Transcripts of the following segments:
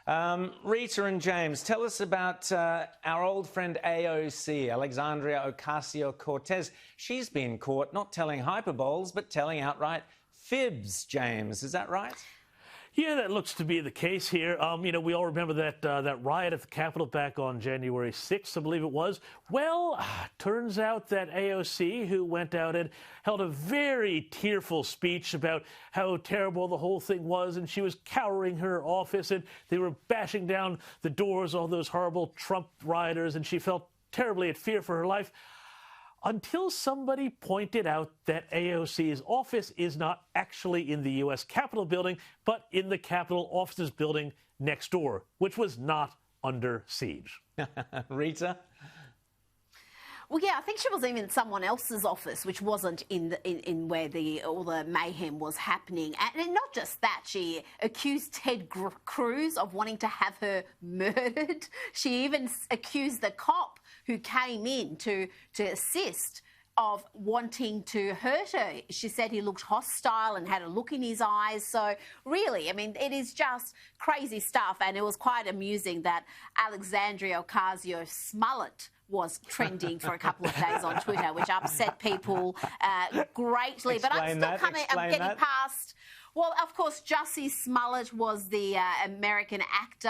Rita and James, tell us about our old friend AOC, Alexandria Ocasio-Cortez. She's been caught not telling hyperboles, but telling outright fibs, James. Is that right? Yeah, that looks to be the case here. We all remember that riot at the Capitol back on January 6th, I believe it was. Well, turns out that AOC, who went out and held a very tearful speech about how terrible the whole thing was, and she was cowering her office, and they were bashing down the doors, all those horrible Trump rioters, and she felt terribly at fear for her life. Until somebody pointed out that AOC's office is not actually in the U.S. Capitol building, but in the Capitol offices building next door, which was not under siege. Rita? Well, yeah, I think she was even in someone else's office, which wasn't in where all the mayhem was happening. And not just that, she accused Ted Cruz of wanting to have her murdered. She even accused the cop who came in to assist of wanting to hurt her. She said he looked hostile and had a look in his eyes. So really, I mean, it is just crazy stuff. And it was quite amusing that Alexandria Ocasio-Smollett was trending for a couple of days on Twitter, which upset people greatly. But I'm getting past. Well, of course, Jussie Smollett was the American actor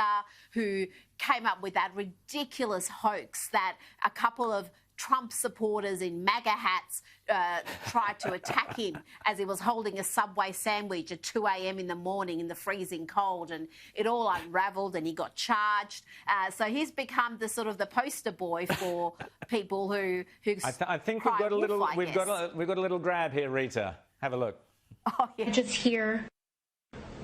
who came up with that ridiculous hoax that a couple of Trump supporters in MAGA hats tried to attack him as he was holding a Subway sandwich at 2 a.m. in the morning in the freezing cold, and it all unravelled and he got charged. So he's become the sort of the poster boy for people who I think we've got a little we've got a little grab here, Rita. Have a look. Oh, yeah. Just here.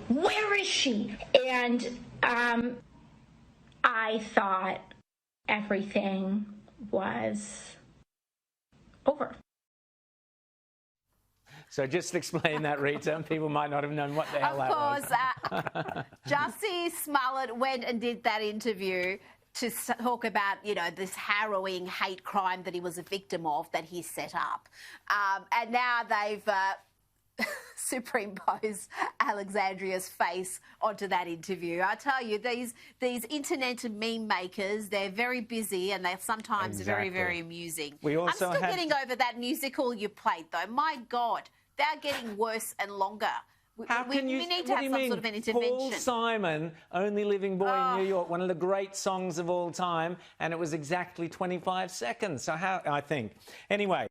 Where is she? And I thought everything was over. So just explain that, Rita. People might not have known what the hell that was. Of course, Jussie Smollett went and did that interview to talk about, this harrowing hate crime that he was a victim of that he set up. And now they've superimpose Alexandria's face onto that interview. I tell you, these internet meme makers, they're very busy and they're sometimes very, very amusing. I'm still getting over that musical you played, though. My God, they're getting worse and longer. We need to have some sort of an intervention. Paul Simon, Only Living Boy in New York, one of the great songs of all time, and it was exactly 25 seconds. So I think. Anyway.